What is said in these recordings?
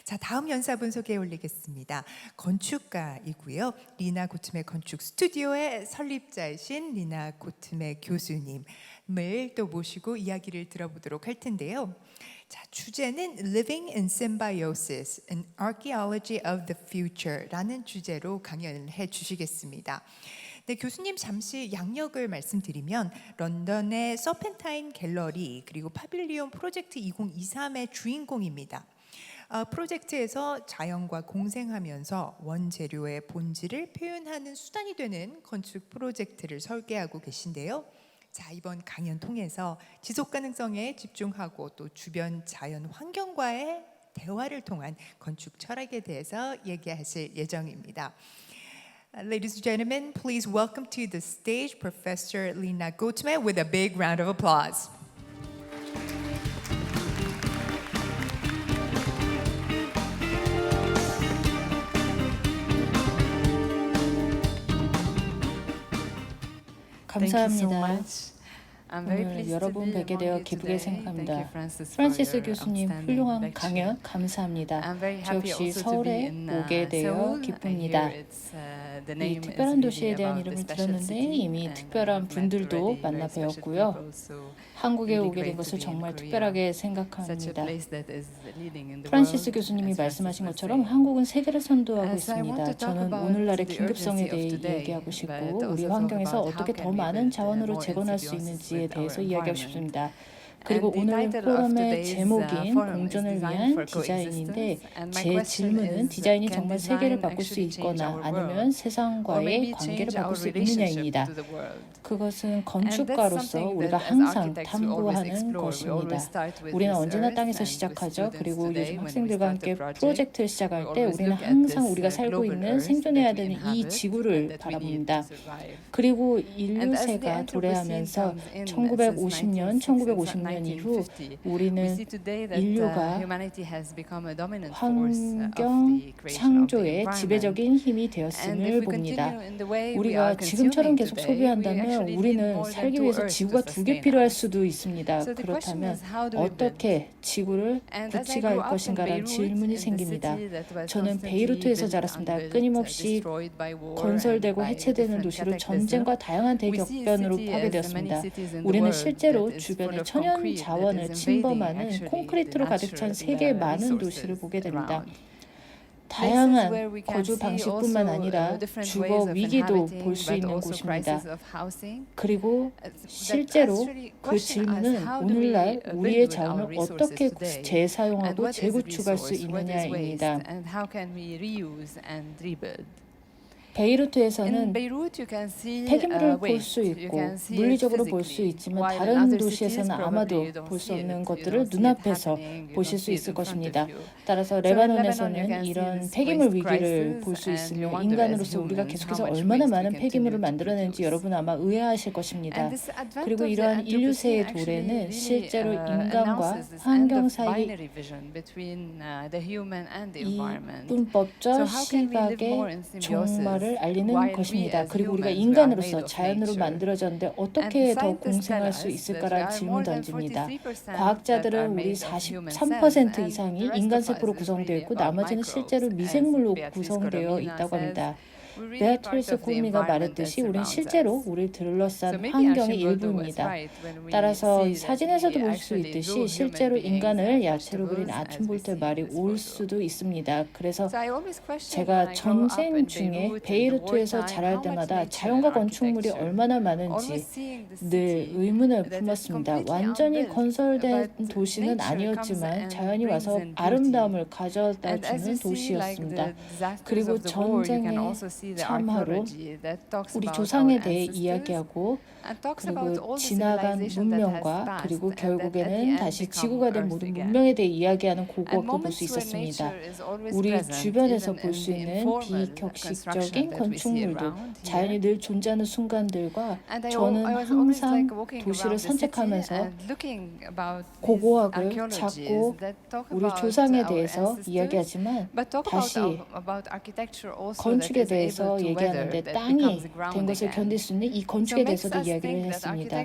자, 다음 연사분 소개해 올리겠습니다. 건축가이고요. 리나 고트메 건축 스튜디오의 설립자이신 리나 고트메 교수님을 또 모시고 이야기를 들어보도록 할 텐데요. 자, 주제는 Living in Symbiosis, an Archaeology of the Future라는 주제로 강연을 해 주시겠습니다. 네, 교수님 잠시 양력을 말씀드리면 런던의 서펜타인 갤러리 그리고 파빌리온 프로젝트 2023의 주인공입니다. 프로젝트에서 자연과 공생하면서 원재료의 본질을 표현하는 수단이 되는 건축 프로젝트를 설계하고 계신데요. 자, 이번 강연 통해서 지속 가능성에 집중하고 또 주변 자연 환경과의 대화를 통한 건축 철학에 대해서 얘기하실 예정입니다. Ladies and gentlemen, please welcome to the stage Professor Lina Gottme with a big round of applause. 감사합니다. 오늘 여러분 뵙게 되어 기쁘게 생각합니다. 프란시스 교수님 훌륭한 강연 감사합니다. 저 역시 서울에 오게 되어 기쁩니다. 이 특별한 도시에 대한 이름을 들었는데 이미 특별한 분들도 만나 뵈었고요. 한국에 오게 된 것을 정말 특별하게 생각합니다. 프란시스 교수님이 말씀하신 것처럼 한국은 세계를 선도하고 있습니다. 저는 오늘날의 긴급성에 대해 이야기하고 싶고 우리 환경에서 어떻게 더 많은 자원으로 재건할 수 있는지에 대해서 이야기하고 싶습니다. 그리고 오늘 포럼의 제목인 공존을 위한 디자인인데 제 질문은 디자인이 정말 세계를 바꿀 수 있거나 아니면 세상과의 관계를 바꿀 수 있느냐입니다. 그것은 건축가로서 우리가 항상 탐구하는 것입니다. 우리는 언제나 땅에서 시작하죠. 그리고 요즘 학생들과 함께 프로젝트를 시작할 때 우리는 항상 우리가 살고 있는 생존해야 되는 이 지구를 바라봅니다. 그리고 인류세가 도래하면서 1950년, 1950년 이후 우리는 인류가 환경 창조의 지배적인 힘이 되었음을 봅니다. 우리가 지금처럼 계속 소비한다면 우리는 살기 위해서 지구가 2개 필요할 수도 있습니다. 그렇다면 어떻게 지구를 구축할 것인가라는 질문이 생깁니다. 저는 베이루트에서 자랐습니다. 끊임없이 건설되고 해체되는 도시로 전쟁과 다양한 대격변으로 파괴되었습니다. 우리는 실제로 주변의 천연 자원을 침범하는 콘크리트로 가득 찬 세계의 많은 도시를 보게 됩니다. 다양한 거주 방식뿐만 아니라 주거 위기도 볼 수 있는 곳입니다. 그리고 실제로 그 질문은 오늘날 우리의 자원을 어떻게 재사용하고 재구축할 수 있느냐입니다. 베이루트에서는 폐기물을 볼 수 있고 물리적으로 볼 수 있지만 다른 도시에서는 아마도 볼 수 없는 것들을 눈앞에서 보실 수 있을 것입니다. 따라서 레바논에서는 이런 폐기물 위기를 볼 수 있으며 인간으로서 우리가 계속해서 얼마나 많은 폐기물을 만들어내는지 여러분 아마 의아하실 것입니다. 그리고 이러한 인류세의 도래는 실제로 인간과 환경 사이의 이분법적 시각의 종말을 알리는 것입니다. 그리고 우리가 인간으로서 자연으로 만들어졌는데 어떻게 더 공생할 수 있을까라는 질문 던집니다. 과학자들은 우리 43% 이상이 인간세포로 구성되어 있고 나머지는 실제로 미생물로 구성되어 있다고 합니다. 베아트리스 코미가 말했듯이 우리는 실제로 우리를 둘러싼 환경의 일부입니다. 따라서 사진에서도 볼 수 있듯이 실제로 인간을 야채로 그린 아침볼트 말이 올 수도 있습니다. 그래서 제가 전쟁 중에 베이루트에서 자랄 때마다 자연과 건축물이 얼마나 많은지 늘 의문을 품었습니다. 완전히 건설된 도시는 아니었지만 자연이 와서 아름다움을 가져다주는 도시였습니다. 그리고 전쟁의 참화로 우리 조상에 대해 이야기하고 그리고 지나간 문명과 그리고 결국에는 다시 지구가 된 모든 문명에 대해 이야기하는 고고학도 볼 수 있었습니다. 우리 주변에서 볼 수 있는 비격식적인 건축물도 자연이 늘 존재하는 순간들과 저는 항상 도시를 산책하면서 고고학을 찾고 우리 조상에 대해서 이야기하지만 다시 건축에 대해서 얘기하는데 땅이 된 것을 견딜 수 있는 이 건축에 대해서도 이야기를 했습니다.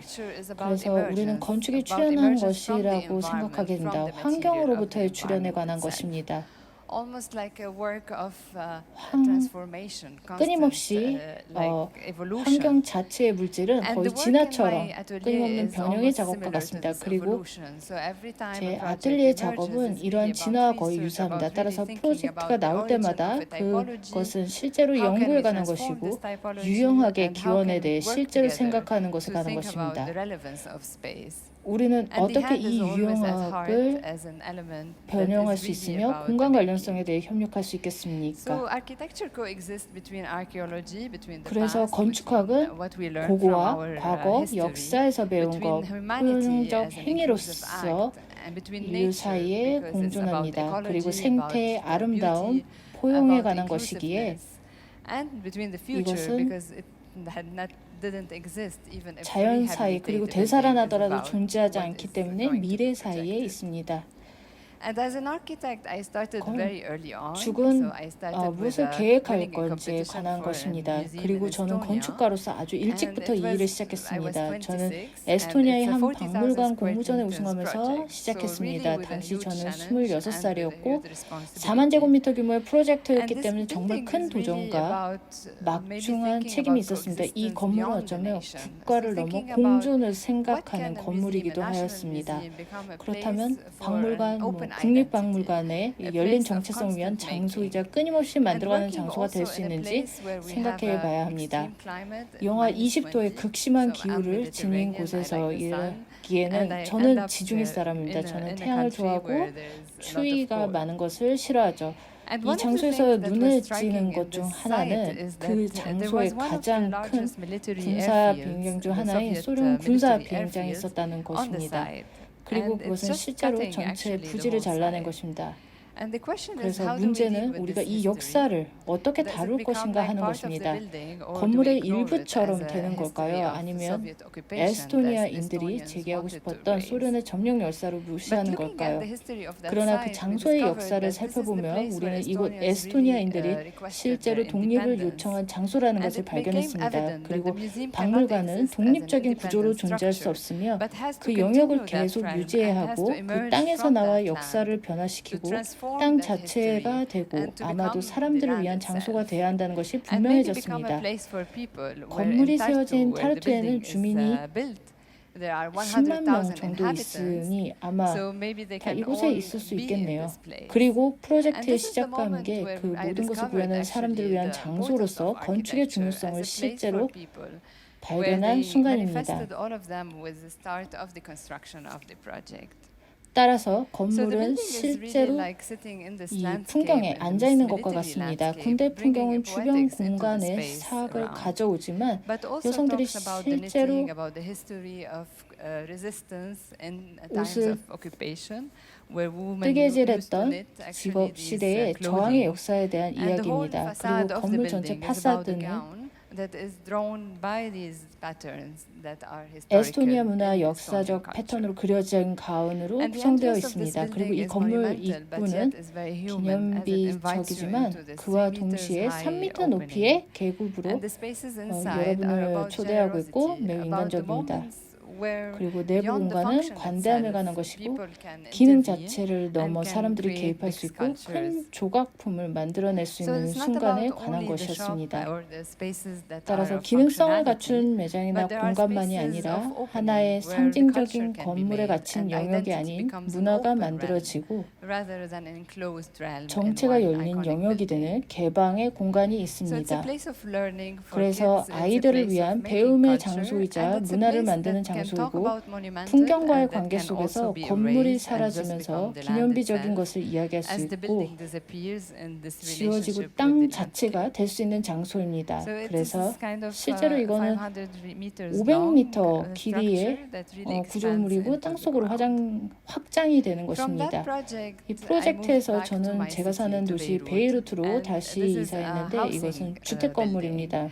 그래서 우리는 건축이 출현한 것이라고 생각하게 됩니다. 환경으로부터의 출현에 관한 것입니다. almost like a work of transformation, 끊임없이 like evolution. 환경 자체의 물질은 And 거의 the work in 진화처럼 my atelier 끊임없는 is 변형의 almost 작업과 similar to 같습니다. this 그리고 evolution. So every time 제 a project 아틀리에 emerges, 작업은 it's 이러한 really 진화와 about 거의 research, 유사합니다. about 따라서 really thinking 프로젝트가 about the 나올 origin 때마다 of a typology, 그것은 실제로 how can 연구에 we 관한 transform 것이고 this typology, 유형학의 and how 기원에 can 대해 we work 실제로 together 생각하는 것에 to 관한 think about 것입니다. the relevance of space. 우리는 And the 어떻게 hand is 이 always at heart 유형학을 as an element that 변형할 is 수 really 있으며 about 공간 the 관련성에 대해 협력할 수 So 있겠습니까? architecture coexists between archaeology, between the 그래서 past, 건축학은 between what we learn from 고고와 our 과거, history, 역사에서 배운 것, between humanity 포용적 as an inclusive 행위로서 act, and between 인류 nature 사이에 because it's about 공존합니다. 그리고 ecology, 생태의 about the 아름다움, beauty, 포용에 about 관한 것이기에 inclusiveness, and between the future 이것은 because it didn't exist even if 자연 사이 그리고 rehabilitated building is 되살아나더라도 about 존재하지 what 않기 is 때문에 going to be 미래 사이에 projected. 있습니다. And as an architect, I started very early on. 건축은 So I started with 무엇을 계획할 winning a 건지에 competition 관한 for a 것입니다. museum 그리고 in 저는 Estonia. 건축가로서 아주 일찍부터 이 And it 일을 was- 시작했습니다. I was 저는 26, and 에스토니아의 it's a 한 40,000 박물관 square 공모전에 meters 우승하면서 project. 시작했습니다. So really with a 당시 huge 저는 challenge 26살이었고 and with responsibility. 4만 제곱미터 규모의 프로젝트였기 And this 때문에 정말 building 큰 is really 도전과 about, maybe 막중한 thinking 책임이 about 있었습니다. 이 coexistence 건물은 beyond the 어쩌면 nation. 국가를 So 넘어 thinking about 공존을 what 생각하는 can a 건물이기도 museum, a national 하였습니다. museum become a 그렇다면 place for 박물관, an open 국립박물관의 identity, 이 a 열린 place of 정체성을 위한 constant making, 장소이자 끊임없이 and 만들어가는 working 장소가 될 also 수 in a 있는지 place where we have 생각해 봐야 합니다. extreme climate, 영하 minus 20도의 20, 극심한 so I'm 기후를 지닌 Mediterranean, I 곳에서 like the sun, and 일하기에는 I end 저는 up 지중해 사람입니다. in 저는 a 태양을 country 좋아하고 where there's a lot of 추위가 cold. 많은 것을 싫어하죠. And 이 one of the 장소에서 things that 눈에 was 띄는 striking in 것 중 this site 하나는 is 그 that there 장소의 was one of the 가장 큰 largest military 군사 airfields, 비행장 중 the 하나인 Soviet 소련 군사 military 비행장이 airfields 있었다는 on the 것입니다. site. 그리고 And it's 그것은 just 실제로 cutting 전체 actually the 부지를 whole 잘라낸 site. 것입니다. And the question is 그래서 how do we deal 문제는 with 우리가 this 이 history? 역사를 어떻게 Does it 다룰 become 것인가 like 하는 part of the 것입니다. building, or do we 건물의 ignore it 일부처럼 as a 되는 history 걸까요? of 아니면 Soviet occupation that the 에스토니아인들이 Estonians 제기하고 wanted to 싶었던 erase? 소련의 점령 열사로 But 무시하는 looking at 걸까요? the history of that 그러나 그 site, we 장소의 discovered 역사를 that this is the 살펴보면 place 우리는 where 이곳 Estonians 에스토니아인들이 really requested 실제로 their 독립을 independence. 요청한 장소라는 And 것을 it became 발견했습니다. evident that 그리고 the museum cannot 박물관은 exist as an 독립적인 구조로 independent 존재할 수 structure, 없으며 but has to 그 영역을 continue that 계속 trend 유지해야 and has 하고 to 그 emerge 땅에서 from 나와 that 역사를 land to 변화시키고 transform 땅 that 자체가 history 되고 and to 아마도 become 사람들을 the 위한 land 장소가 itself. 돼야 한다는 것이 And maybe become 분명해졌습니다. a place for people where 건물이 in Tartu, 세워진 where the 타르투에는 building is 주민이 built, there are 10만 명 100,000 정도 inhabitants. 있으니 아마 So maybe they 다 can 이곳에 all 있을 수 be in 있겠네요. this place. 그리고 And 프로젝트의 this is the 시작과 moment 함께 where 그 I 모든 것을 discovered 구현하는 actually 사람들을 위한 the importance 장소로서 of 건축의 architecture 중요성을 as a place 실제로 for people, where 발견한 they 순간입니다. manifested all of them with the start of the construction of the project. 따라서 So the 건물은 building is really 실제로 like sitting in this 이 landscape, 풍경에 in 앉아 this 있는 것과 military 같습니다. landscape, 군대 bringing 풍경은 a 주변 poetics into the 공간에 space 사학을 around. 가져오지만 But also 여성들이 talks about the 실제로 knitting, about the history of resistance in times 옷을 of occupation, where women used to 뜨개질했던 knit actually 직업 these 시대의 저항의 clothing. 역사에 대한 And the whole 이야기입니다. facade 그리고 of the 건물 전체 building is about the 파사드는 gown that is drawn by these patterns that are 에스토니아 historical 문화 in 역사적 Estonian 패턴으로 그려진 가운으로 And the 구성되어 entrance of this 있습니다. 그리고 이 building is 건물 monumental, but 입구는 yet is very human, as it invites you 기념비적이지만 into this 그와 3 meters 동시에 high 3m opening. 높이의 계급으로 And the spaces inside are 여러분을 about 초대하고 있고 generosity, 매우 about the 인간적입니다. moments where 그리고 내부 beyond the 공간은 function 관대함에 itself, 관한 것이고 people can 기능 intervene 자체를 넘어 and can 사람들이 create 개입할 big 수 있고 sculptures. 큰 조각품을 만들어낼 수 So 있는 it's not 순간에 about 관한 only the shop 것이었습니다. or the spaces that are 따라서 of 기능성을 functionality, 갖춘 매장이나 but there are 공간만이 spaces 아니라 of opening 하나의 where the 상징적인 culture can be 건물에 made 갇힌 and 영역이 identity 아닌 becomes an 문화가 open realm 만들어지고 rather than an enclosed realm in 정체가 one 열린 iconic 영역이 building. 되는 개방의 공간이 So it's a 있습니다. place of learning for 그래서 kids, it's a 아이들을 place of 위한 making 배움의 culture, 장소이자 and it's a 문화를 place 만드는 that can talk 장소이고 about monumental 풍경과의 and that 관계 can also 속에서 be 건물이 erased and just 사라지면서 become the land 기념비적인 itself 것을 이야기할 수 as the 있고 building disappears in this 지워지고 relationship with 땅 the 자체가 landscape. 될 수 있는 장소입니다. So it is 그래서 this kind of 실제로 이거는 500 meters long 500m 길이의 structure that really expands 구조물이고 into the 땅속으로 ground. 확장이 되는 From that 것입니다. project, 이 I moved 프로젝트에로 back to 저는 my 제가 city, 사는 to 도시 Beirut, 베이루트로 and 다시 this is a 이사했는데 housing 이것은 주택 건물입니다.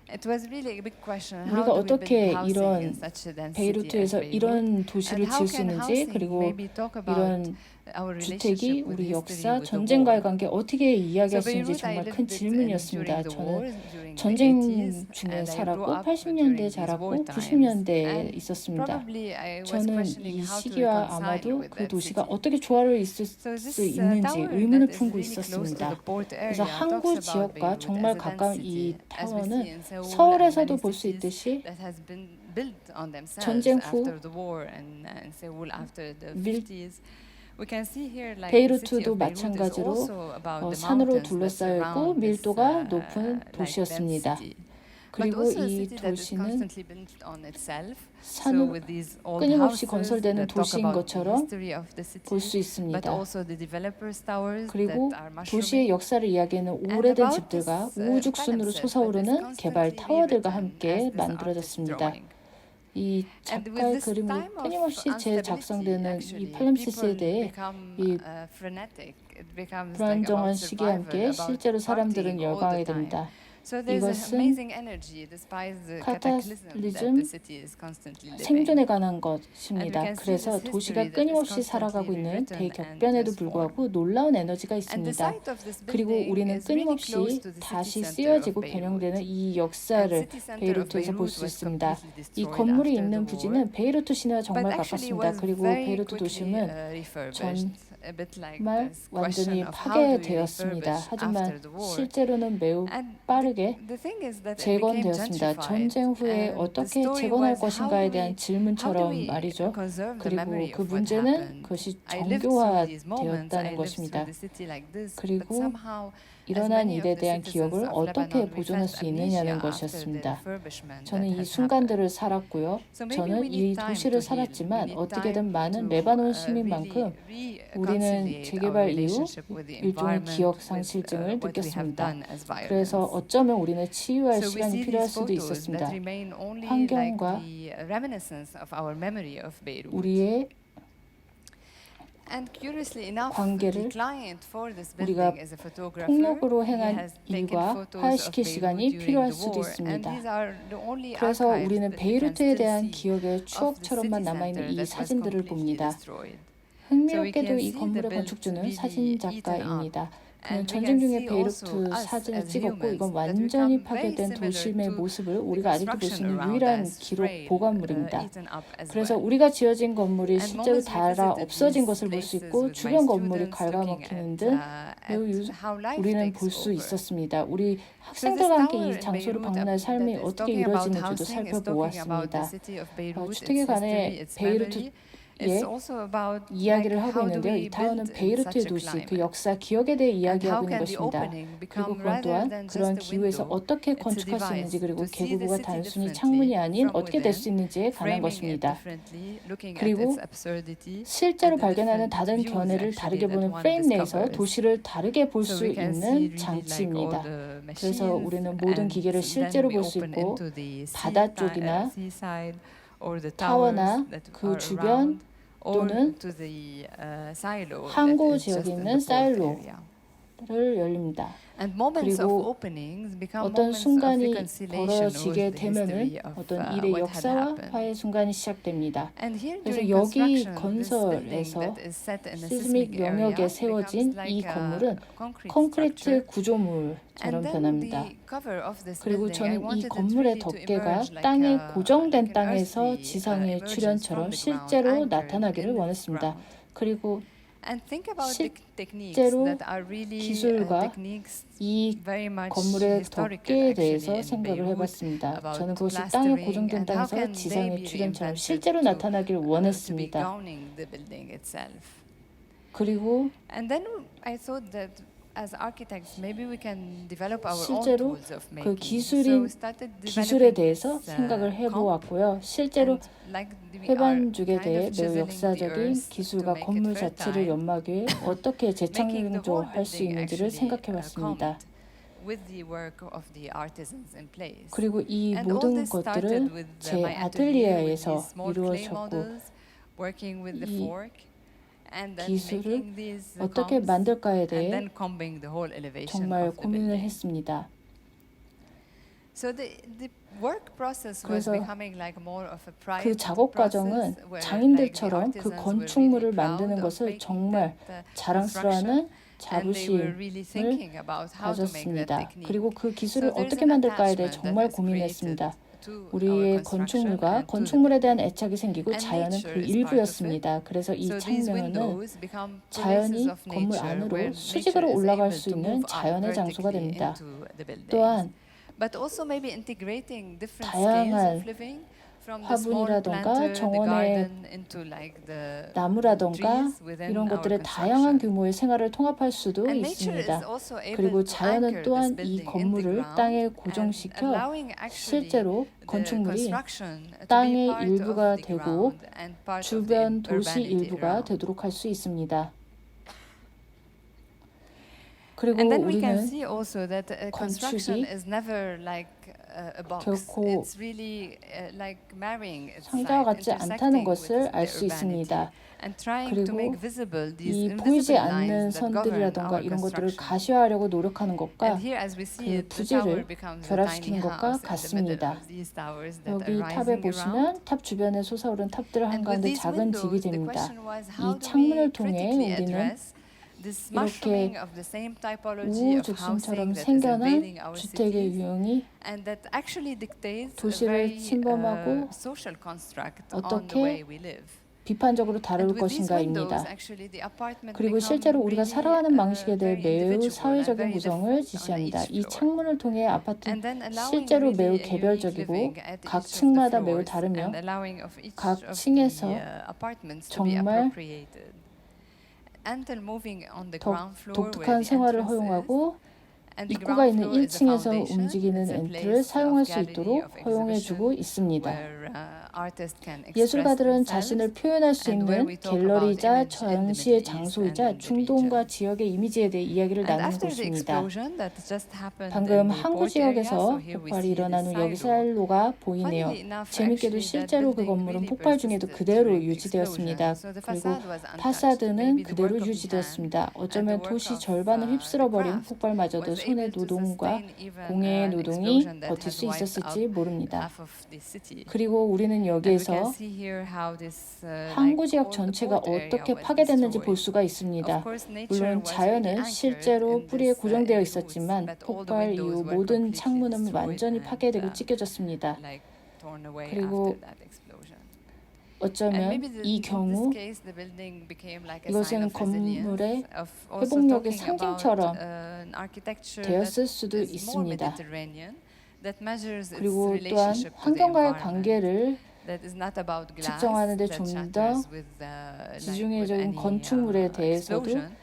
It was really a big question. 우리가 How do we 어떻게 build housing 이런 in such a dense city as 베이루트에서 Beirut? 이런 도시를 And how 지을 수 can 있는지 housing 그리고 maybe talk about 이런 our 주택이 relationship with 우리 history, 역사, with the 전쟁과의 war. 관계 어떻게 이야기할 So 수 있는지 Beirut, I 정말 lived 큰 it 질문이었습니다. during the 저는 war, during the 전쟁 80s, 중에 and I grew 살았고 up 80년대에 during these 자랐고 war times. 90년대에 And 있었습니다. probably I was 저는 questioning 이 how to 시기와 reconcile 아마도 with 그 that 도시가 city. 어떻게 조화를 있을 So 수 this 있는지 tower 의문을 that is 품고 really close to 있었습니다. the port 그래서 area 항구 talks about 지역과 Beirut 정말 as a 가까운 dense 이 city, as we 타워는 see in Seoul and 서울에서도 many 볼 수 cities 있듯이 that has been built on themselves 전쟁 후 after the war and Seoul after the 밀 50s. We can see here like the city 베이루트도 of Beirut is 마찬가지로 also about the 산으로 mountains that 둘러싸여 있고 surround this 밀도가 높은 like dense 도시였습니다. city. But 그리고 also a 이 city that is 도시는 constantly built on itself. So 산으로 with these old 끊임없이 houses 건설되는 that talk 도시인 about the 것처럼 history of the city, 볼 수 but 있습니다. also the developers towers 그리고 that are 도시의 mushrooming. 역사를 이야기하는 And 오래된 about 집들과 this 우후죽순으로 palimpsest that is 솟아오르는 개발 constantly 타워들과 rewritten 함께 as this artist's 만들어졌습니다. drawing. 이 And with 작가의 this 그림으로 time of 끊임없이 재작성되는 이 instability, 팔림시스에 actually, 대해 become 이 frenetic. It becomes like 불안정한 about 시기에 함께 survival, about 실제로 사람들은 partying all the 열광하게 time. 됩니다. So there's an 이것은 amazing energy despite the cataclysm that 카타클리즘, the city is constantly living. 생존에 관한 And 것입니다. we can see 그래서 this 도시가 history that is 끊임없이 constantly 살아가고 있는 rewritten and 대격변에도 transformed. 불구하고 놀라운 에너지가 And the 있습니다. site of this 그리고 building 우리는 is really close 끊임없이 to the city 다시 center of 쓰여지고 Beirut. 변형되는 이 And 역사를 city center of 베이루트에서 볼 Beirut 수 was 있습니다. completely 이 destroyed 건물이 after 있는 the war. 부지는 베이루트 시내와 정말 But actually 가깝습니다. was 그리고 very 베이루트 quickly 도심은 refurbished, a bit like 정말 this 완전히 question of how do we 파괴되었습니다. refurbish 하지만 after the war. 실제로는 매우 And 빠르게 the thing is that it became 재건되었습니다. gentrified. 전쟁 후에 And the 어떻게 story 재건할 was how 것인가에 do 대한 we 질문처럼 말이죠. conserve the 그리고 memory 그 of what 문제는 happened. 그것이 I lived through these 정교화되었다는 moments. I lived through 것입니다. the city like this, but 그리고 somehow as 일어난 many of 일에 the 대한 citizens 기억을 of 어떻게 Lebanon, we 보존할 felt 수 있느냐는 amnesia after the 것이었습니다. refurbishment 저는 that 이 has happened. 순간들을 살았고요. So maybe 저는 we 이 need time 도시를 to heal. We 살았지만 need 어떻게든 time 많은 to 레바논 really 시민만큼 우리는 reconciliate our 재개발 이후 relationship with the 일종의 environment, 기억 with 상실증을 what we have 느꼈습니다. done as 그래서 violence. 어쩌면 우리는 치유할 So we 시간이 see 필요할 these 수도 photos 있었습니다. that remain only like 환경과 the reminiscence of our memory of Beirut. 우리의 And curiously enough, 관계를 the client for this 우리가 building is a photographer. 폭력으로 He 행한 has taken 일과 photos of 화해시킬 Beirut 시간이 during 필요할 the 수도 war. And 있습니다. these are the only 그래서 archives 우리는 that we can 베이루트에 still 대한 see 기억의 of the 추억처럼만 city 남아있는 center 이 that was 사진들을 completely 봅니다. destroyed. 흥미롭게도 can 이 see 건물의 the build 건축주는 really 사진 eaten 작가입니다. 그는 And we 전쟁 can 중에 see also 베이루트 us 사진을 as 찍었고 humans 이건 that 완전히 become very 파괴된 similar 도심의 to 모습을 the 우리가 아직도 볼 수 construction 있는 around 유일한 us, 기록 frayed, 보관물입니다. eaten up as 그래서 well. 우리가 지어진 건물이 And 실제로 moments we 닳아 visited 없어진 these 것을 볼 수 places 있고 with my 주변 건물이 students, looking 갉아먹히는 at, 등 매우 how life 우리는 takes 볼 수 over. 있었습니다. 우리 So this 학생들과 함께 tower 이 in 장소를 Beirut 방문할 that 삶이 is 어떻게 talking about 이루어지는지도 housing is talking about 살펴보았습니다. the city of Beirut, its 주택에 관해 history, its 베이루트 memory. It's also about 이야기를 like 하고 how do 있는데요. we 이 타워는 build in 베이루트의 such a 도시, 그 climate. 역사, 기억에 대해 And 이야기하고 how 있는 can the 것입니다. opening 그리고 become 그건 rather 또한 than 그러한 just a 기후에서 window, 어떻게 it's a 건축할 수 device 있는지 그리고 to see the 계곡부가 city 단순히 differently 창문이 아닌 from 어떻게 될 수 within, 있는지에 관한 framing it 것입니다. differently, looking at 그리고 its absurdity, 실제로 and the 발견하는 different 다른 views 견해를 actually 다르게 that 보는 one 프레임 내에서 discovers. 도시를 다르게 볼 So 수 we can see 있는 really like all 장치입니다. the 그래서 machines, 우리는 모든 and 기계를 then 실제로 we 볼 수 open 있고 into the 바다 쪽이나 seaside or the 타워나 towers that 그 are 주변 around, or 또는 to the silo 항구 that is 지역에 just in 있는 the port 사일로 area. 를 열립니다. And moments of 그리고 openings become 어떤 moments of 순간이 reconciliation with 벌어지게 the 되면은 history of 어떤 일의 what had 역사와 happened. 화해 순간이 시작됩니다. And here 그래서 during 여기 construction, this 건설에서 building that is set in a 시스믹 seismic 영역에 area 세워진 becomes 이 like a 건물은 concrete 콘크리트 structure. 구조물처럼 And then 변합니다. the cover of this 그리고 building, I 저는 이 wanted it 건물의 really to 덕계가 emerge like 땅에 a, 고정된 like an 땅에서 earthly 지상의 emergence 출현처럼 from the ground, 실제로 anchored 나타나기를 in the 원했습니다. ground. 그리고 And think about the techniques 실제로 that are really 기술과 techniques 이 very much 건물의 historical 덕계에 actually 대해서 in 생각을 Beirut. 해봤습니다. about 저는 그것이 땅에 plastering 고정된 and how 땅에서 can they 지상의 be 출현처럼 reinvented 실제로 to 나타나기를 be 원했습니다. gowning the building itself. 그리고 And then I thought that as architects, maybe we can develop our own 실제로 tools of 그 making. 기술인 So started 기술에 developing 대해서 this, 생각을 comp, 해보았고요. 실제로 and like we are 회반죽에 kind 대해 of 매우 chiseling the 역사적인 earth 기술과 to make 건물 it 자체를 fertile, 연마하기 위해 어떻게 making the whole 재창조할 수 building 있는지를 actually 생각해봤습니다. comped with the work of the artisans in place. 그리고 이 And all 모든 this started 것들은 with 제 my atelier with 아틀리에에서 these small clay 이루어졌고 models, working with the 이 fork, and then 기술을 making these 어떻게 comps, 만들까에 and 대해 then combing the whole elevation 정말 of the 고민을 building. 했습니다. So the work process was 그래서 becoming like more of a private 그 작업 과정은 process where 장인들처럼 like the 그 artisans were 건축물을 really proud 만드는 of 것을 making 정말 that 자랑스러워하는 and they were really 자부심을 thinking about how to make that 가졌습니다. technique. 그리고 그 기술을 So there's 어떻게 an 만들까에 대해 attachment that 정말 was created 고민했습니다. to our 우리의 construction 건축물과 and to the 건축물에 대한 building. 애착이 생기고 And 자연은 nature 그 is part of it. 일부였습니다. 그래서 이 So these 창문은 windows become places 자연이 of 건물 nature 안으로 where 수직으로 nature is 올라갈 able 수 to 있는 move up 자연의 장소가 vertically 됩니다. into the buildings. 또한 But also maybe integrating different scales 다양한 of living from the small 화분이라던가 planter, the 정원의 garden into like the 나무라던가 trees within 이런 our 것들의 다양한 construction. 규모의 생활을 통합할 수도 And nature is 있습니다. also able 그리고 to 자연은 anchor this 또한 이 building in the 건물을 ground 땅에 and 고정시켜 allowing actually 실제로 the 건축물이 construction to be 땅의 part 일부가 of the 되고 ground and part of the 주변 도시 urbanity 일부가 around. 되도록 할 수 있습니다. 그리고 And then we can 우리는 see also that construction 건축이 is never like a box. 결코 It's really like marrying its 상자와 like 같지 않다는 intersecting with 것을 the 알 수 urbanity 있습니다. and trying to 그리고 make visible these 이 보이지 invisible 않는 lines that govern 선들이라던가 our 이런 것들을 construction. 가시화하려고 노력하는 것과 And here, as we see 그 it, the tower 부지를 becomes a tiny 결합시키는 것과 house in the middle 같습니다. of these towers that 여기 are 탑에 rising around. 보시면 탑 주변에 솟아오른 탑들 And with 한가운데 these 작은 집이 windows, the 됩니다. question was 이 how do we 창문을 통해 critically 우리는 address this 이렇게 mushrooming of the same typology of 우후죽순처럼 housing that is invading 생겨난 our 주택의 cities 유형이 and that actually dictates a 도시를 very 침범하고 social construct on the 어떻게 way we live. 비판적으로 다룰 And with these windows, 것인가입니다. actually, the apartment 그리고 become 실제로 우리가 really, 살아가는 방식에 대해 very 매우 individual and 사회적인 very 구성을 different on 지시합니다. each 이 floor. 창문을 통해 아파트는 And then allowing 실제로 really 매우 a unique 개별적이고 living at 각 each of the 층마다 매우 floors 다르며 and allowing of each 각 of 층에서 the apartments to be 정말 appropriated. Until moving on the 더 ground floor where 독특한 the 생활을 entrance is, 허용하고 and the 입구가 ground 있는 floor is the 1층에서 foundation. 움직이는 It's a 엔트를 place 사용할 of 수 gallery, 있도록 of 허용해주고 exhibition, 있습니다. where artists can express 예술가들은 themselves. 자신을 표현할 수 and where 있는 we talk about 갤러리이자 image in the 전시의 Middle East 장소이자 and in the 중동과 region. 지역의 이미지에 대해 이야기를 And 나누는 after the 곳입니다. explosion that just happened 방금 in the 항구 port area, 지역에서 so here we 폭발이 see 일어난 this 후 여기 silo. 사일로가 보이네요. Funnily enough, 재밌게도 actually, that 실제로 그 building 건물은 really 폭발 중에도 persisted 그대로 during the 유지되었습니다. explosion. So the 그리고 facade was untouched. 파사드는 Maybe the 그대로 work of the hand 유지되었습니다. and the 어쩌면 work 도시 of 절반을 the 휩쓸어버린 craft 폭발마저도 was 손의 able to 노동과 sustain even 공예의 an 노동이 explosion that 버틸 has 수 wiped 있었을지 out 모릅니다. half of the city. 그리고 우리는 And we can 여기에서 see here how this 항구 like 지역 all the 전체가 port area 어떻게 was 파괴됐는지 볼 destroyed. 수가 있습니다. Of course, nature 물론 was really 자연은 anchored 실제로 in 뿌리에 this 고정되어 roots, 있었지만 but all the 폭발 windows 이후 were 모든 completely 창문은 destroyed 완전히 and, 파괴되고 찢겨졌습니다. like torn away 그리고 after that explosion. And 어쩌면 maybe 이 in this 경우 case, the building became like a sign 이것은 of resilience, 건물의 of also 회복력의 talking about 상징처럼 an architecture 되었을 수도 that is more 있습니다. Mediterranean, that measures its 그리고 또한 relationship to the 환경과의 environment. 관계를 That is not about glass 측정하는데 that 좀 shatters 더 with, like with 지중해적인 any, 건축물에 대해서도 explosion,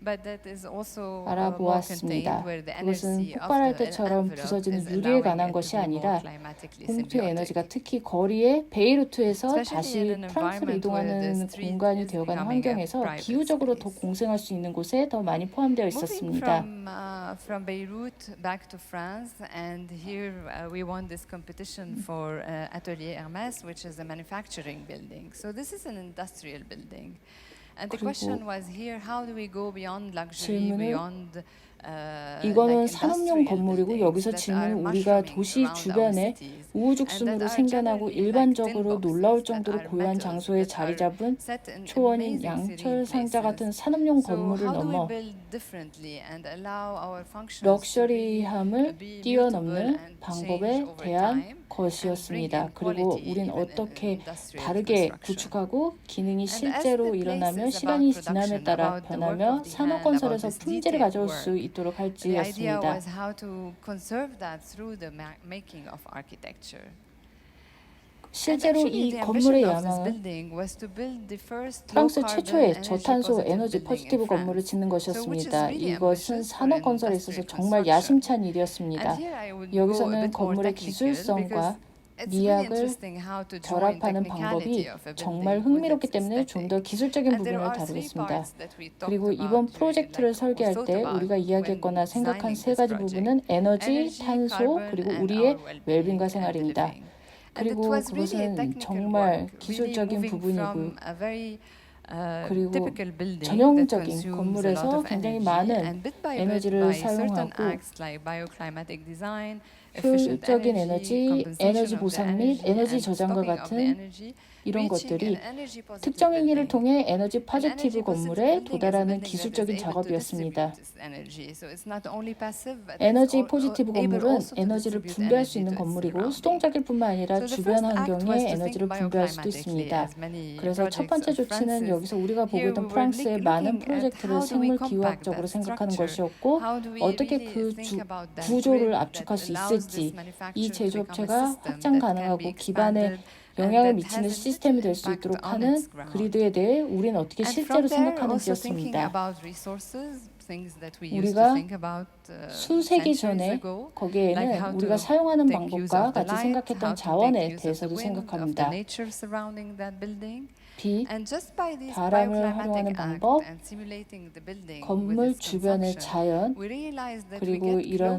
but that is also more 알아보았습니다. contained where the 그것은 energy of 폭발할 the 때처럼 envelope 부서지는 is 유리에 allowing 관한 it 것이 to be more 아니라 climatically 홍수의 에너지가 symbiotic. 특히 거리의 베이루트에서 Especially 다시 in an 프랑스로 environment where the 이동하는 street 공간이 is 되어가는 becoming a 환경에서 private 기후적으로 더 space. 공생할 수 있는 곳에 더 많이 포함되어 Moving 있었습니다. from Beirut back to France, and here we won this competition for Atelier Hermès, which is a manufacturing building. So this is an industrial building. And the question was here, how do we go beyond luxury, 질문을 beyond 이거는 like 산업용 industrial 건물이고 buildings 여기서 that are 질문은 우리가 mushrooming 도시 around our 주변에 cities 우후죽순으로 생겨나고 일반적으로 놀라울 정도로 고요한 장소에 자리 잡은 set in 초원인 amazing 양철 serene 상자 places. 같은 산업용 So 건물을 how do we 넘어 build differently and allow our functions 럭셔리함을 to be 뛰어넘는 mutable and 방법에 change over 대한 time 것이었습니다. and bring in 그리고 quality 우린 even in 어떻게 industrial 다르게 construction. 구축하고 기능이 And as 실제로 the place 일어나며 is 시간이 about 지남에 production, 따라 about the work 변하며 of the 산업 hand, 건설에서 about this 품질을 detailed 가져올 수 work. 있도록 The idea 할지였습니다. was how to conserve that through the making of architecture. 실제로 이 건물의 야망은 프랑스 최초의 저탄소 에너지 포지티브 건물을 짓는 것이었습니다. 이것은 산업 건설에 있어서 정말 야심찬 일이었습니다. 여기서는 건물의 기술성과 미학을 결합하는 방법이 정말 흥미롭기 때문에 좀 더 기술적인 부분을 다루겠습니다. 그리고 이번 프로젝트를 설계할 때 우리가 이야기했거나 생각한 세 가지 부분은 에너지, 탄소, 그리고 우리의 웰빙과 생활입니다. 그리고 그것은 정말 기술적인 부분이고 그리고 전형적인 건물에서 굉장히 많은 에너지를 사용하고 효율적인 에너지, 에너지 보상 및 에너지 저장과 같은 이런 것들이 특정 행위를 통해 에너지 파지티브 건물에 도달하는 기술적인 작업이었습니다. 에너지 포지티브 건물은 에너지를 분배할 수 있는 건물이고 수동적일 뿐만 아니라 주변 환경에 에너지를 분배할 수도 있습니다. 그래서 첫 번째 조치는 여기서 우리가 보고 있던 프랑스의 많은 프로젝트를 생물 기후학적으로 생각하는 것이었고 어떻게 그 구조를 압축할 수 있을지 이 제조업체가 확장 가능하고 기반에 영향을 미치는 시스템이 될 수 있도록 하는 그리드에 대해 우리는 어떻게 실제로 생각하는지였습니다. 우리가 수세기 전에 거기에는 우리가 사용하는 방법과 같이 생각했던 자원에 대해서도 생각합니다. 빛, 바람을 활용하는 방법, 건물 주변의 자연, 그리고 이런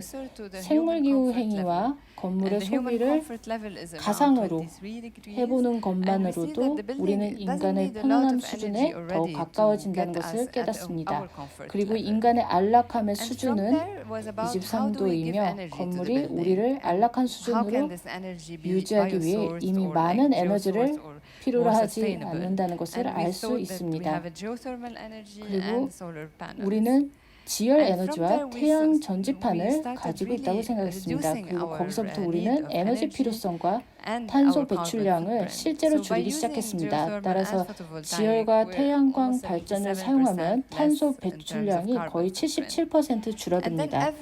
생물기후 행위와 건물의 소비를 가상으로 해보는 것만으로도 우리는 인간의 편안함 수준에 더욱 가까워진다는 것을 깨닫습니다. 그리고 인간의 안락함의 수준은 23도이며 건물이 우리를 안락한 수준으로 유지하기 위해 이미 많은 에너지를 필요로 하지 않는다는 것을 알 수 있습니다. 그리고 우리는 지열 에너지와 태양 전지판을 가지고 있다고 생각했습니다. 그리고 거기서부터 우리는 에너지 필요성과 탄소 배출량을 실제로 줄이기 시작했습니다. 따라서 지열과 태양광 발전을 사용하면 탄소 배출량이 거의 77% 줄어듭니다.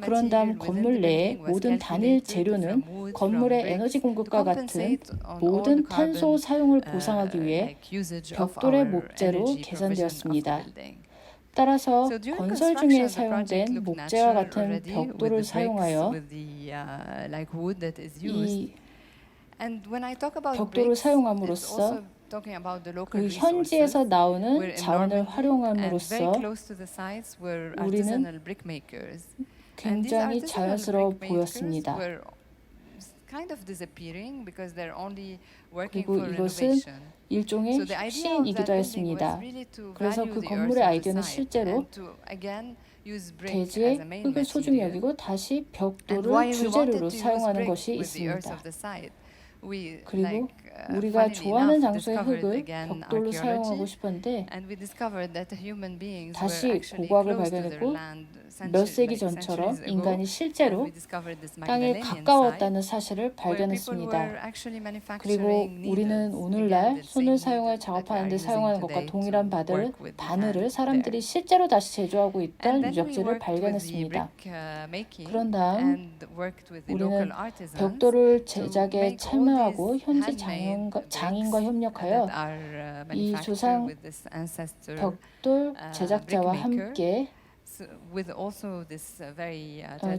그런 다음 건물 내의 모든 단일 재료는 건물의 에너지 공급과 같은 모든 탄소 사용을 보상하기 위해 벽돌의 목재로 계산되었습니다. 따라서 건설 중에 사용된 목재와 같은 벽돌을 사용하여 이 벽돌을 사용함으로써 그 현지에서 나오는 자원을 활용함으로써 우리는 굉장히 자연스러워 보였습니다. 그리고 이것은 일종의 시인이기도 했습니다. 그래서 그 건물의 아이디어는 실제로 대지의 흙을 소중히 여기고 다시 벽돌을 주재료로 사용하는 것이 있습니다. 그리고 우리가 좋아하는 장소의 흙을 벽돌로 사용하고 싶었는데 다시 고고학을 발견했고 몇 세기 전처럼 인간이 실제로 땅에 가까웠다는 사실을 발견했습니다. 그리고 우리는 오늘날 손을 사용해 작업하는 데 사용하는 것과 동일한 바늘을 사람들이 실제로 다시 제조하고 있던 유적지를 발견했습니다. 그런 다음 우리는 벽돌을 제작에 참여하고 현지 장인과 협력하여 이 조상 벽돌 제작자와 함께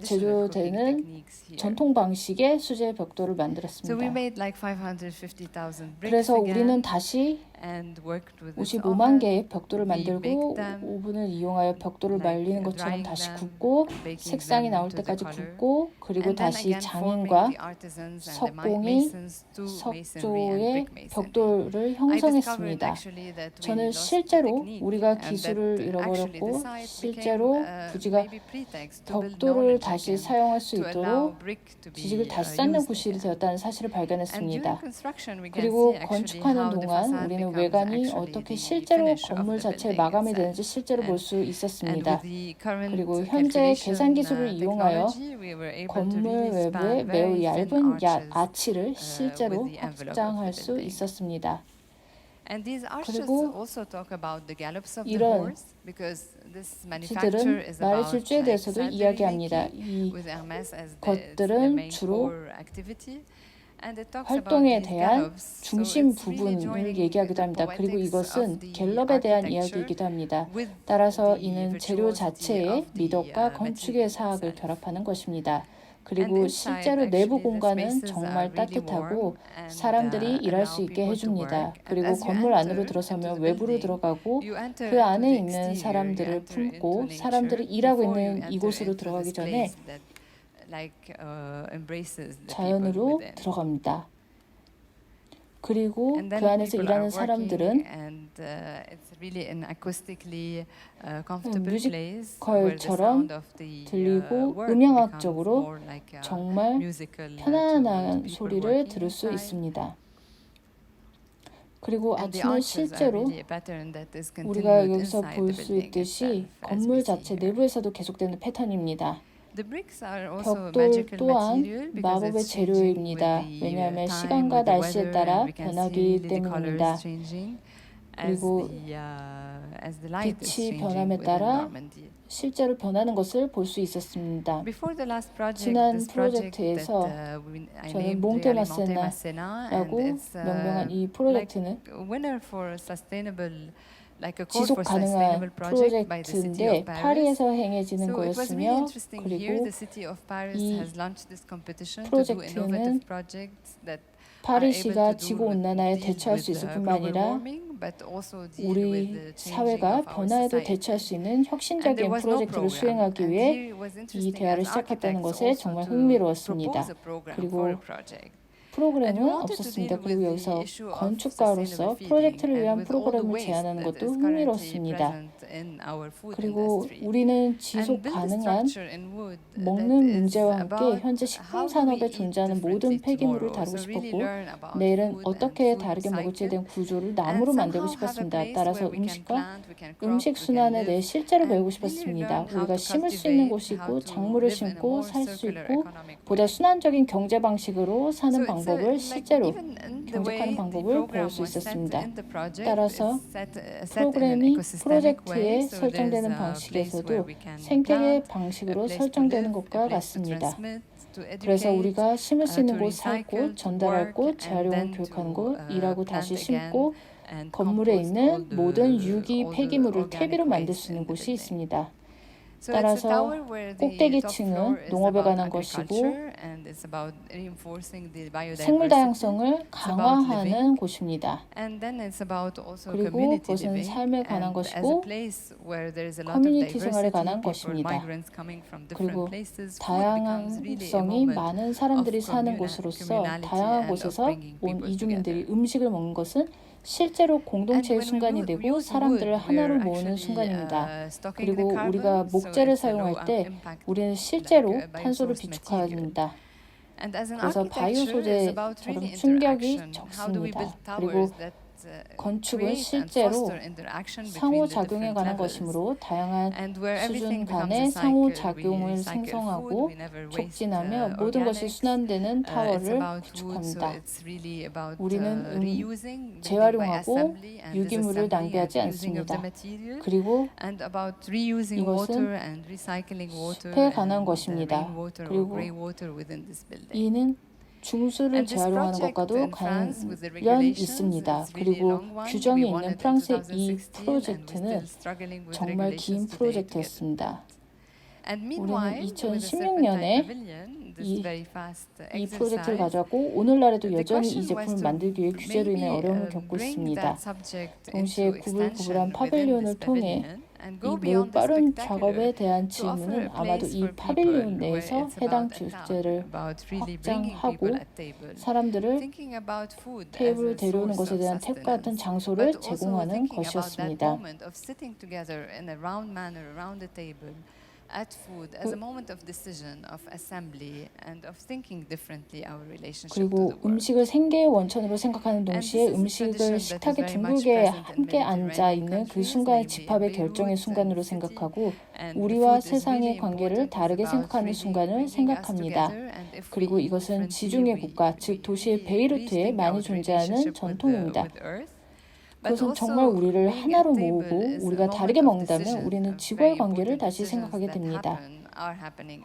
제조되는 전통 방식의 수제 벽돌을 만들었습니다. 그래서 우리는 다시 55만 개의 벽돌을 만들고 오븐을 이용하여 벽돌을 말리는 것처럼 다시 굽고 색상이 나올 때까지 굽고 그리고 다시 장인과 석공이 석조의 벽돌을 형성했습니다. 저는 실제로 우리가 기술을 잃어버렸고 실제로 부지가 벽돌을 다시 사용할 수 있도록 지식을 다시 쌓는 구실이 되었다는 사실을 발견했습니다. 그리고 건축하는 동안 우리는 외관이 어떻게 실제로 건물 자체에 마감이 되는지 실제로 볼 수 있었습니다. 그리고 현재 계산 기술을 이용하여 건물 외부에 매우 얇은 아치를 실제로 확장할 수 있었습니다. 그리고 이런 지들은 말의 질주에 대해서도 이야기합니다. 이 것들은 주로 활동에 대한 중심 부분을 얘기하기도 합니다. 그리고 이것은 갤럽에 대한 이야기이기도 합니다. 따라서 이는 재료 자체의 미덕과 건축의 사학을 결합하는 것입니다. 그리고 실제로 내부 공간은 정말 따뜻하고 사람들이 일할 수 있게 해줍니다. 그리고 건물 안으로 들어서면 외부로 들어가고 그 안에 있는 사람들을 품고 사람들이 일하고 있는 이곳으로 들어가기 전에 자연으로 들어갑니다. 그리고 And then 그 안에서 people 일하는 are 사람들은 working, and it's really an acoustically comfortable place where the 뮤지컬처럼 sound of the 들리고 work becomes 음향학적으로 more like a 정말 musical to 편안한 people 소리를 working 들을 수 inside. 있습니다. 그리고 And the 아치는 arches are 실제로 really a pattern that is 우리가 continued 여기서 inside 볼 the 수 building 있듯이 itself, as we 건물 see 자체 here. 내부에서도 계속되는 패턴입니다. The bricks are also 벽돌 magical 또한 material because 마법의 it's changing with 재료입니다. the 왜냐하면 time, 시간과 with the 날씨에 weather, 따라 and we can see 변하기 really the 때문입니다. colors changing 그리고 as the light is 빛이 changing 변함에 within 따라 Normandy. 실제로 변하는 것을 볼 수 있었습니다. Before the last project, 지난 this project that 프로젝트에서 I 저는 named 몽테마세나라고 and it's 명명한 이 like 프로젝트는 a winner for sustainable, like a call 지속 for sustainable 가능한 project by the city 프로젝트인데 of Paris. 파리에서 행해지는 So it was really 거였으며 interesting here. 그리고 The city of Paris 이 has launched this competition to do 프로젝트는 innovative projects that 파리시가 지구 온난화에 대처할 수 있을 뿐만 아니라 우리 사회가 변화에도 대처할 수 있는 혁신적인 프로젝트를 수행하기 위해 이 대화를 시작했다는 것에 정말 흥미로웠습니다. 그리고 프로그램은 없었습니다. 그리고 여기서 건축가로서 프로젝트를 위한 프로그램을 제안하는 것도 흥미로웠습니다. 그리고 우리는 지속 가능한 먹는 문제와 함께 현재 식품 산업에 존재하는 모든 폐기물을 다루고 싶었고 내일은 어떻게 다르게 먹을지에 대한 구조를 나무로 만들고 싶었습니다. 따라서 음식과 음식 순환에 대해 실제로 배우고 싶었습니다. 우리가 심을 수 있는 곳이 있고 작물을 심고 살 수 있고 보다 순환적인 경제 방식으로 사는 방법을 실제로 경작하는 방법을 배울 수 있었습니다. 따라서 프로그램이 프로젝트에 설정되는 방식에서도 생태계 방식으로 설정되는 것과 같습니다. 그래서 우리가 심을 수 있는 곳, 살 곳, 전달할 곳, 재활용을 교육하는 곳, 일하고 다시 심고 건물에 있는 모든 유기 폐기물을 퇴비로 만들 수 있는 곳이 있습니다. 따라서 꼭대기층은 농업에 관한 것이고 생물 다양성을 강화하는 곳입니다. 그리고 그것은 삶에 관한 것이고 커뮤니티 생활에 관한 것입니다. 그리고 다양성이 많은 사람들이 사는 곳으로서 다양한 곳에서 온 이주민들이 음식을 먹는 것은 실제로 공동체의 순간이 되고 사람들을 하나로 모으는 순간입니다. 그리고 우리가 목재를 사용할 때 우리는 실제로 탄소를 비축합니다. 그래서 바이오 소재처럼 충격이 적습니다. 그리고 건축은 실제로 상호작용에 관한 것이므로 다양한 수준 간의 상호작용을 생성하고 촉진하며 모든 것이 순환되는 타워를 구축합니다. 우리는 재활용하고 유기물을 낭비하지 않습니다. 그리고 이것은 숲에 관한 것입니다. 그리고 이는 중수를 재활용하는 것과도 관련이 있습니다. 그리고 규정이 있는 프랑스의 이 프로젝트는 정말 긴 프로젝트였습니다. 우리는 2016년에 이 프로젝트를 가져왔고 오늘날에도 여전히 이 제품을 만들기 위해 규제로 인해 어려움을 겪고 있습니다. 동시에 구불구불한 파빌리온을 통해 이 매우 빠른 작업에 대한 질문은 아마도 이 파빌리온 내에서 해당 주제를 확장하고 사람들을 테이블을 데려오는 것에 대한 탭과 같은 장소를 제공하는 것이었습니다. 그리고 음식을 생계의 원천으로 생각하는 동시에 음식을 식탁에 둥글게 함께 앉아 있는 그 순간의 집합의 결정의 순간으로 생각하고 우리와 세상의 관계를 다르게 생각하는 순간을 생각합니다. 그리고 이것은 지중해 국가, 즉 도시의 베이루트에 많이 존재하는 전통입니다. 그것은 정말 우리를 하나로 모으고 우리가 다르게 먹는다면 우리는 지구와의 관계를 다시 생각하게 됩니다.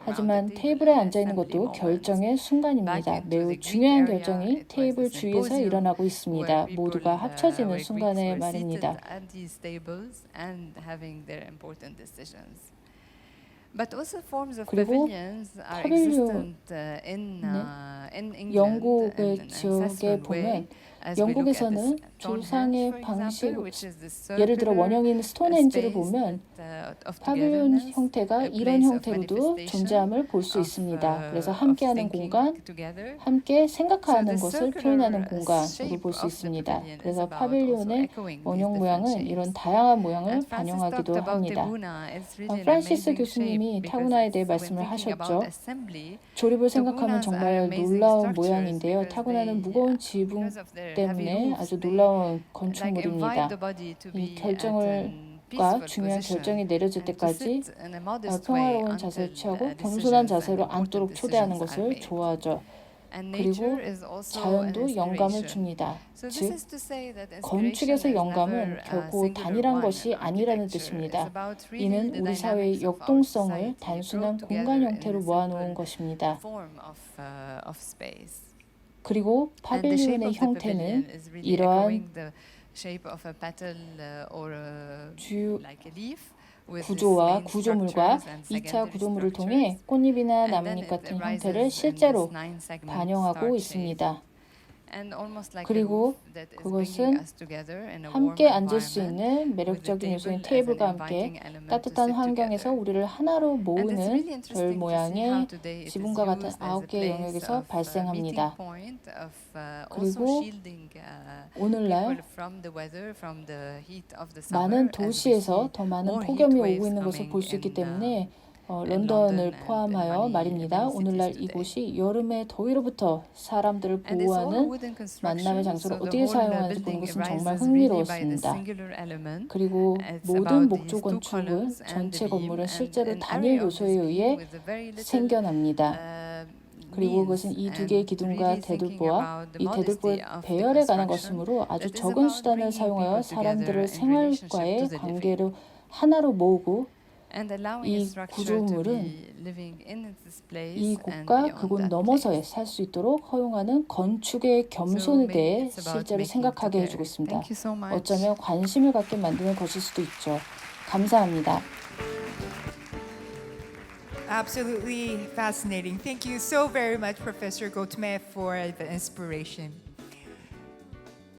하지만 테이블에 앉아있는 것도 결정의 순간입니다. 매우 중요한 결정이 테이블 주위에서 일어나고 있습니다. 모두가 합쳐지는 순간에 말입니다. 그리고 파빌리온 영국의 지역에 보면 as we look at this 영국에서는 Stonehenge, 조상의 for 방식, example, which is this 예를 들어 circular 원형인 스톤헨지를 space 보면 of 파빌리온 togetherness, 형태가 a 이런 place of 형태로도 manifestation, 존재함을 볼 수 있습니다. 그래서 of 함께하는 thinking 공간, together. 함께 So 생각하는 the 것을 circular 표현하는 공간으로 shape 볼 수 of the 있습니다. pavilion is 그래서 about also 파빌리온의 echoing these 원형 different 모양은 shapes. 이런 다양한 모양을 And Francis talked 반영하기도 about 합니다. Tabuna. It's really an 프란시스 amazing 교수님이 shape because 타구나에 대해 it's, when 말씀을 thinking 하셨죠. about assembly, 조립을 생각하면 Tabunas are 정말 amazing 놀라운 structures 모양인데요. because 타구나는 they, 무거운 지붕 because of their heavy 때문에 roofs, 아주 they 놀라운 like invite 건축물입니다. the body to 이 be at 결정을 an 과 peaceful 중요한 결정이 position 내려질 and to 때까지 sit in a modest way 평화로운 until 자세를 취하고 decisions 겸손한 and 자세로 important 앉도록 초대하는 decisions are 것을 made. 좋아하죠. And 그리고 nature is also an 자연도 영감을 inspiration. 줍니다. So this 즉, is to say that inspiration 건축에서 is 영감은 never a 결코 singular 단일한 one 것이 in 아니라는 architecture. 뜻입니다. It's about really 이는 the 우리 사회의 dynamics of our 역동성을 society 단순한 brought 공간 together in 형태로 a 모아놓은 simple 것입니다. form of space. 그리고 And the shape 파빌리온의 of the pavilion 형태는 is really 이러한 echoing the shape of a petal or 주요 like a leaf. with these 구조와 main 구조물과 structures and 2차 secondary 구조물을 structures. 통해 꽃잎이나 And then 나뭇잎 it 같은 arises 형태를 in 실제로 this 9-segment 반영하고 star shape. 있습니다. And almost like a 그리고 roof that is 그것은 bringing us together in a warm 함께 앉을 수 environment 있는 with the 매력적인 table 요소인 as an 테이블과 함께 inviting element to 따뜻한 sit 환경에서 together. 우리를 하나로 And it's really 모으는 별 interesting to see how 모양의 today it is 지붕과 같은 used as a 9개의 place 영역에서 of meeting 발생합니다. point of also 그리고 shielding 오늘날 people from the weather, from the heat of the summer. 많은 as we 도시에서 see 더 많은 more 폭염이 heat 오고 waves 있는 것을 coming 볼 수 있기 in, 때문에 London 런던을 and 포함하여 many 말입니다. cities 오늘날 today. 이곳이 여름의 더위로부터 사람들을 And it's all 보호하는 wooden construction, 만남의 장소를 so the 어떻게 whole 사용하는지 보는 building 것은 정말 arises really by the 흥미로웠습니다. singular element. 그리고 It's 모든 about 목조 these two 건축은 columns and 전체 the beam 건물은 and 실제로 an 단일 array of 요소에 this 의해 beam with a very little 생겨납니다. 그리고 그것은 이 두 개의 means. 기둥과 And really 대들보와 thinking 이 about the 대들보의 modesty of the 배열에 관한 construction, 것이므로 아주 that is 적은 about 수단을 bringing 사용하여 people together 사람들을 in relationship 생활과의 to the living. 관계로 하나로 모으고 And allowing 이 a structure to 구조물은 be living in this place 이곳과 and 그곳 beyond that 너머서에 place. 살 수 있도록 허용하는 건축의 So 겸손에 maybe 대해 it's about 실제로 making 생각하게 together. 해주고 있습니다. Thank you so much. 어쩌면 관심을 갖게 만드는 것일 수도 있죠. 감사합니다. Absolutely fascinating. Thank you so very much, Professor Gautame, for the inspiration.